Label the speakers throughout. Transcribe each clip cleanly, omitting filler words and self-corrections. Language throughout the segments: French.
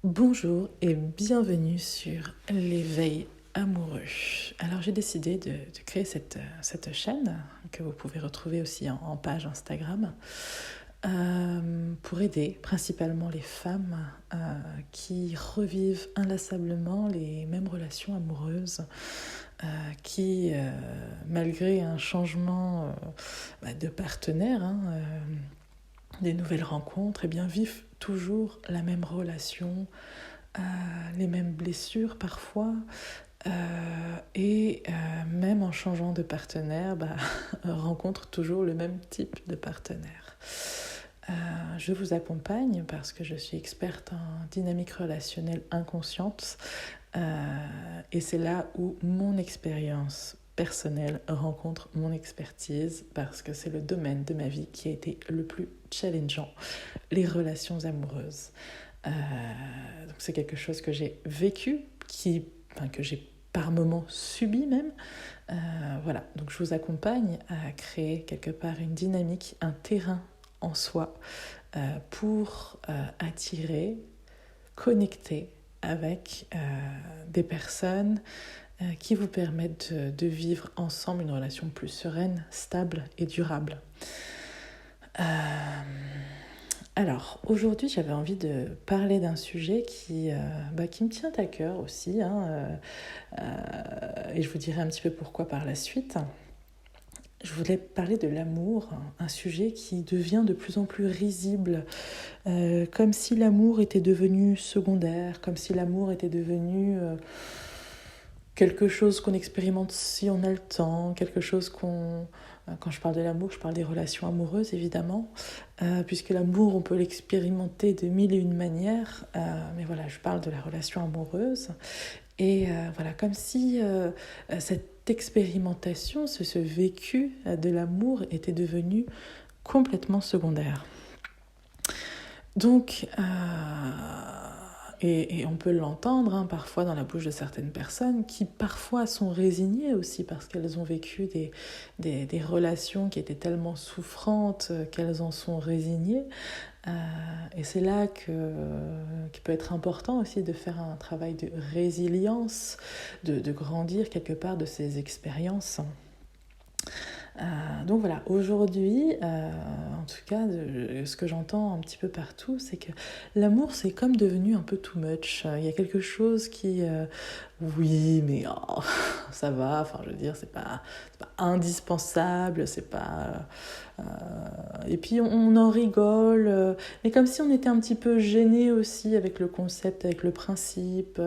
Speaker 1: Bonjour et bienvenue sur l'éveil amoureux. Alors j'ai décidé de créer cette chaîne que vous pouvez retrouver aussi en page Instagram pour aider principalement les femmes qui revivent inlassablement les mêmes relations amoureuses qui, malgré un changement de partenaire, des nouvelles rencontres, vivent toujours la même relation, les mêmes blessures parfois, même en changeant de partenaire, rencontrent toujours le même type de partenaire. Je vous accompagne parce que je suis experte en dynamique relationnelle inconsciente et c'est là où mon expérience personnelle rencontre mon expertise parce que c'est le domaine de ma vie qui a été le plus challengeant, les relations amoureuses. Donc c'est quelque chose que j'ai vécu, que j'ai par moments subi même. Voilà, donc je vous accompagne à créer quelque part une dynamique, un terrain en soi pour attirer, connecter avec des personnes qui vous permettent de vivre ensemble une relation plus sereine, stable et durable. Alors, aujourd'hui, j'avais envie de parler d'un sujet qui me tient à cœur aussi, et je vous dirai un petit peu pourquoi par la suite. Je voulais parler de l'amour, un sujet qui devient de plus en plus risible, comme si l'amour était devenu secondaire, comme si l'amour était devenu quelque chose qu'on expérimente si on a le temps, quelque chose qu'on... Quand je parle de l'amour, je parle des relations amoureuses, évidemment, puisque l'amour, on peut l'expérimenter de mille et une manières, mais voilà, je parle de la relation amoureuse. Et voilà, comme si cette expérimentation, ce vécu de l'amour était devenu complètement secondaire. Donc, et on peut l'entendre parfois dans la bouche de certaines personnes qui parfois sont résignées aussi parce qu'elles ont vécu des relations qui étaient tellement souffrantes qu'elles en sont résignées. Et c'est là qu'il peut être important aussi de faire un travail de résilience, de grandir quelque part de ces expériences. Donc voilà, aujourd'hui, en tout cas, ce que j'entends un petit peu partout, c'est que l'amour, c'est comme devenu un peu too much. Il y a quelque chose qui, oui, mais ça va, enfin, je veux dire, c'est pas indispensable, c'est pas... et puis on en rigole, mais comme si on était un petit peu gêné aussi avec le concept, avec le principe,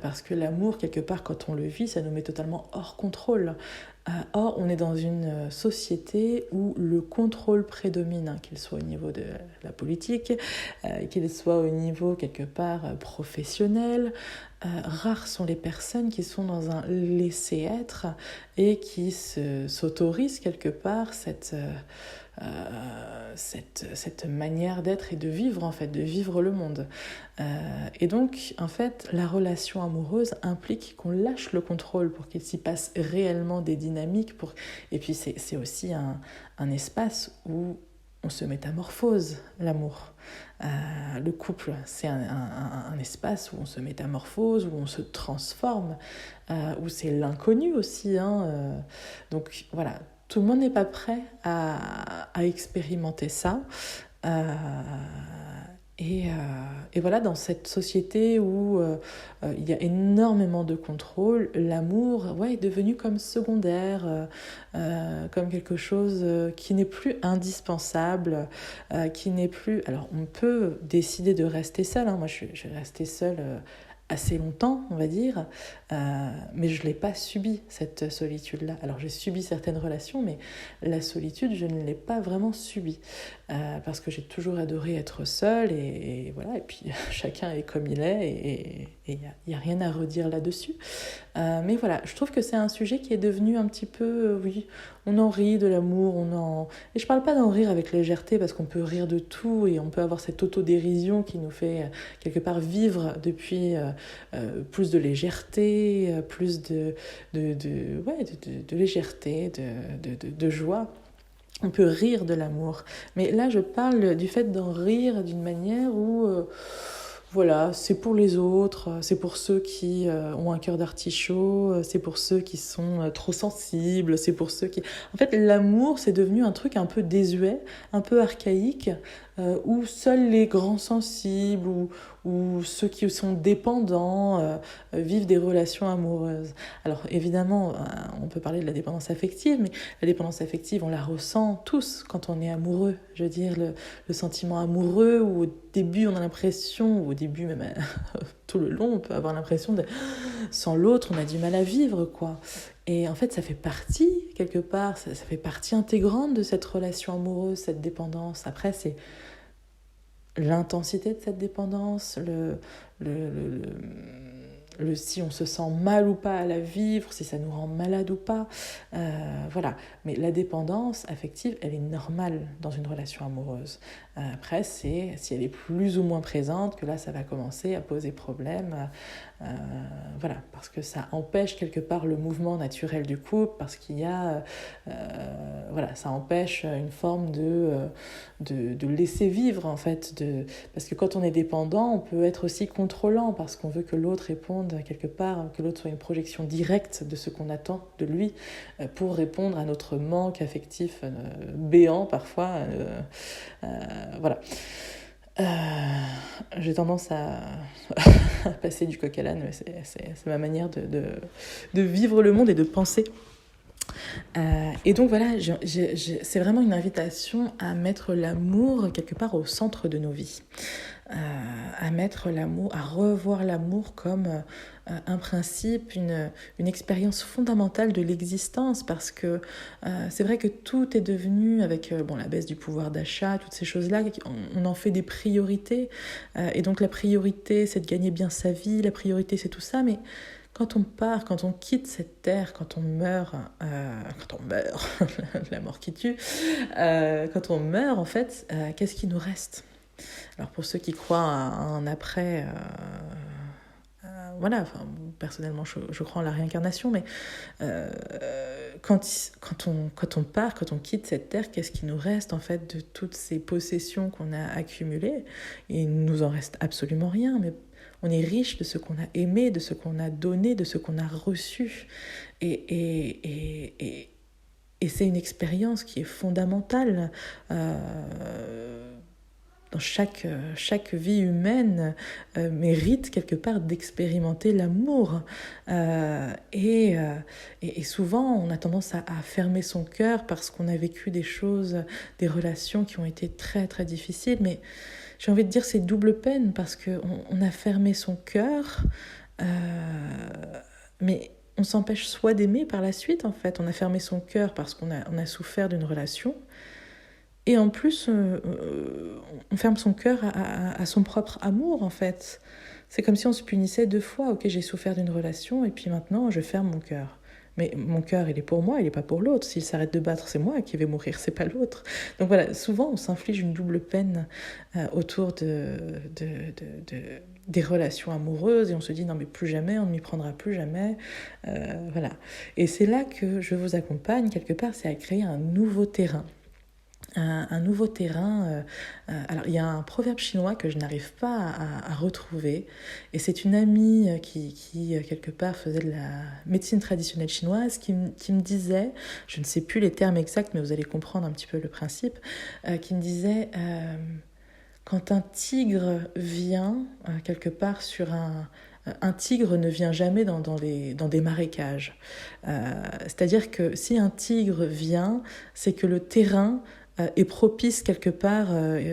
Speaker 1: parce que l'amour, quelque part, quand on le vit, ça nous met totalement hors contrôle. Or, on est dans une société où le contrôle prédomine, qu'il soit au niveau de la politique, qu'il soit au niveau quelque part professionnel. Rares sont les personnes qui sont dans un laisser-être et qui s'autorisent quelque part cette manière d'être et de vivre, en fait, de vivre le monde. Et donc, en fait, la relation amoureuse implique qu'on lâche le contrôle pour qu'il s'y passe réellement des dynamiques. Et puis, c'est aussi un espace où on se métamorphose, l'amour. Le couple, c'est un espace où on se métamorphose, où on se transforme, où c'est l'inconnu aussi. Donc voilà, tout le monde n'est pas prêt à expérimenter ça. Et voilà, dans cette société où il y a énormément de contrôle, l'amour est devenu comme secondaire, comme quelque chose qui n'est plus indispensable, qui n'est plus... Alors, on peut décider de rester seul. Moi, je suis restée seule assez longtemps, on va dire, mais je ne l'ai pas subi, cette solitude-là. Alors, j'ai subi certaines relations, mais la solitude, je ne l'ai pas vraiment subie. Parce que j'ai toujours adoré être seule et voilà, et puis chacun est comme il est et il n'y a rien à redire là-dessus. Mais voilà, je trouve que c'est un sujet qui est devenu un petit peu, oui, on en rit de l'amour, et je parle pas d'en rire avec légèreté parce qu'on peut rire de tout et on peut avoir cette autodérision qui nous fait quelque part vivre depuis plus de légèreté, plus de légèreté, de joie. On peut rire de l'amour. Mais là, je parle du fait d'en rire d'une manière où voilà, c'est pour les autres, c'est pour ceux qui ont un cœur d'artichaut, c'est pour ceux qui sont trop sensibles, c'est pour ceux qui... En fait, l'amour, c'est devenu un truc un peu désuet, un peu archaïque, où seuls les grands sensibles ou ceux qui sont dépendants vivent des relations amoureuses. Alors, évidemment, on peut parler de la dépendance affective, mais la dépendance affective, on la ressent tous quand on est amoureux. Je veux dire, le sentiment amoureux où au début on a l'impression, ou au début même tout le long, on peut avoir l'impression de sans l'autre on a du mal à vivre, quoi. Et en fait ça fait partie, quelque part, ça fait partie intégrante de cette relation amoureuse, cette dépendance. Après c'est l'intensité de cette dépendance, si on se sent mal ou pas à la vivre, si ça nous rend malade ou pas, voilà. Mais la dépendance affective, elle est normale dans une relation amoureuse. Après, c'est si elle est plus ou moins présente que là, ça va commencer à poser problème. Voilà, parce que ça empêche quelque part le mouvement naturel du couple, parce qu'il y a, voilà, ça empêche une forme de laisser vivre en fait, parce que quand on est dépendant, on peut être aussi contrôlant, parce qu'on veut que l'autre réponde quelque part, que l'autre soit une projection directe de ce qu'on attend de lui, pour répondre à notre manque affectif béant parfois. Voilà. J'ai tendance à passer du coq à l'âne, mais c'est ma manière de vivre le monde et de penser. Et donc voilà, c'est vraiment une invitation à mettre l'amour quelque part au centre de nos vies. À mettre l'amour, à revoir l'amour comme un principe, une expérience fondamentale de l'existence, parce que c'est vrai que tout est devenu, avec la baisse du pouvoir d'achat, toutes ces choses-là, on en fait des priorités, et donc la priorité c'est de gagner bien sa vie, la priorité c'est tout ça, mais quand on part, quand on quitte cette terre, quand on meurt, la mort qui tue, quand on meurt en fait, qu'est-ce qui nous reste ? Alors pour ceux qui croient à un après, voilà, enfin, personnellement je crois en la réincarnation, mais quand on part, quand on quitte cette terre, qu'est-ce qui nous reste en fait de toutes ces possessions qu'on a accumulées ? Il ne nous en reste absolument rien, mais on est riche de ce qu'on a aimé, de ce qu'on a donné, de ce qu'on a reçu. Et c'est une expérience qui est fondamentale. Dans chaque vie humaine mérite quelque part d'expérimenter l'amour. Et souvent, on a tendance à fermer son cœur parce qu'on a vécu des choses, des relations qui ont été très, très difficiles. Mais j'ai envie de dire c'est double peine parce qu'on a fermé son cœur, mais on s'empêche soit d'aimer par la suite, en fait. On a fermé son cœur parce qu'on a souffert d'une relation. Et en plus, on ferme son cœur à son propre amour, en fait. C'est comme si on se punissait 2 fois. Ok, j'ai souffert d'une relation, et puis maintenant, je ferme mon cœur. Mais mon cœur, il est pour moi, il n'est pas pour l'autre. S'il s'arrête de battre, c'est moi qui vais mourir, c'est pas l'autre. Donc voilà, souvent, on s'inflige une double peine autour des relations amoureuses, et on se dit, non mais plus jamais, on ne m'y prendra plus jamais. Voilà. Et c'est là que je vous accompagne, quelque part, c'est à créer un nouveau terrain. Un nouveau terrain. Alors, il y a un proverbe chinois que je n'arrive pas à retrouver, et c'est une amie qui, quelque part, faisait de la médecine traditionnelle chinoise qui me disait, je ne sais plus les termes exacts, mais vous allez comprendre un petit peu le principe, qui me disait, quand un tigre vient, quelque part, sur un tigre ne vient jamais dans des marécages. C'est-à-dire que si un tigre vient, c'est que le terrain est propice quelque part,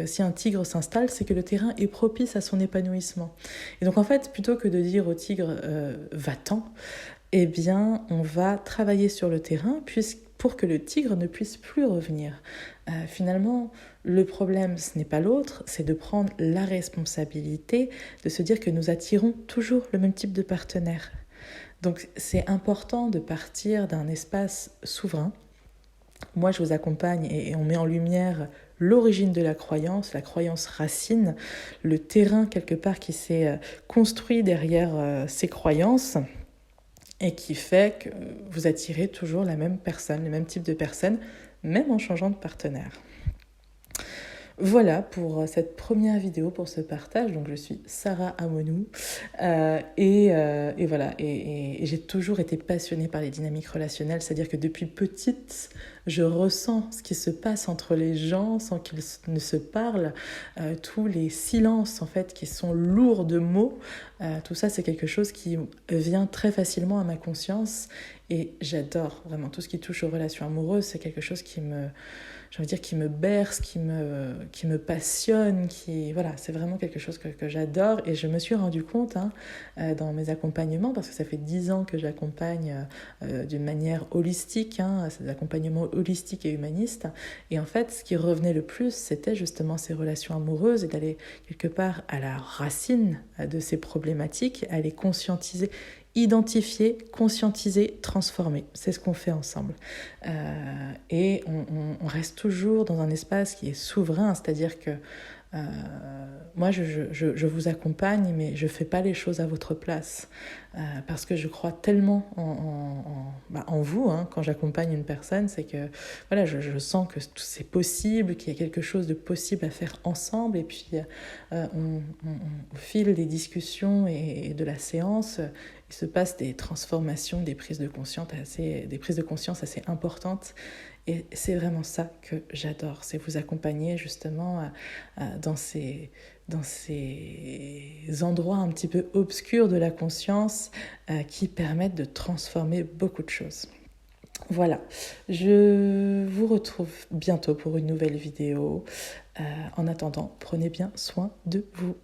Speaker 1: si un tigre s'installe, c'est que le terrain est propice à son épanouissement. Et donc en fait, plutôt que de dire au tigre va-t'en, eh bien on va travailler sur le terrain pour que le tigre ne puisse plus revenir. Finalement, le problème, ce n'est pas l'autre, c'est de prendre la responsabilité, de se dire que nous attirons toujours le même type de partenaire. Donc c'est important de partir d'un espace souverain. Moi, je vous accompagne et on met en lumière l'origine de la croyance racine, le terrain quelque part qui s'est construit derrière ces croyances et qui fait que vous attirez toujours la même personne, le même type de personne, même en changeant de partenaire. Voilà pour cette première vidéo, pour ce partage. Donc je suis Sarah Amonou et voilà. Et j'ai toujours été passionnée par les dynamiques relationnelles, c'est-à-dire que depuis petite, je ressens ce qui se passe entre les gens sans qu'ils ne se parlent, tous les silences en fait qui sont lourds de mots. Tout ça, c'est quelque chose qui vient très facilement à ma conscience et j'adore vraiment tout ce qui touche aux relations amoureuses. C'est quelque chose qui me, j'ai envie de dire, qui me berce, qui me passionne, voilà, c'est vraiment quelque chose que j'adore. Et je me suis rendu compte dans mes accompagnements, parce que ça fait 10 ans que j'accompagne d'une manière holistique, c'est des accompagnements holistiques et humanistes. Et en fait, ce qui revenait le plus, c'était justement ces relations amoureuses et d'aller quelque part à la racine de ces problématiques, à les conscientiser, identifier, conscientiser, transformer. C'est ce qu'on fait ensemble. Et on reste toujours dans un espace qui est souverain, c'est-à-dire que moi, je vous accompagne, mais je ne fais pas les choses à votre place. Parce que je crois tellement en vous, quand j'accompagne une personne, c'est que voilà, je sens que c'est possible, qu'il y a quelque chose de possible à faire ensemble. Et puis, au fil des discussions et de la séance, il se passe des transformations, des prises de conscience assez importantes. Et c'est vraiment ça que j'adore, c'est vous accompagner justement dans ces endroits un petit peu obscurs de la conscience qui permettent de transformer beaucoup de choses. Voilà, je vous retrouve bientôt pour une nouvelle vidéo. En attendant, prenez bien soin de vous.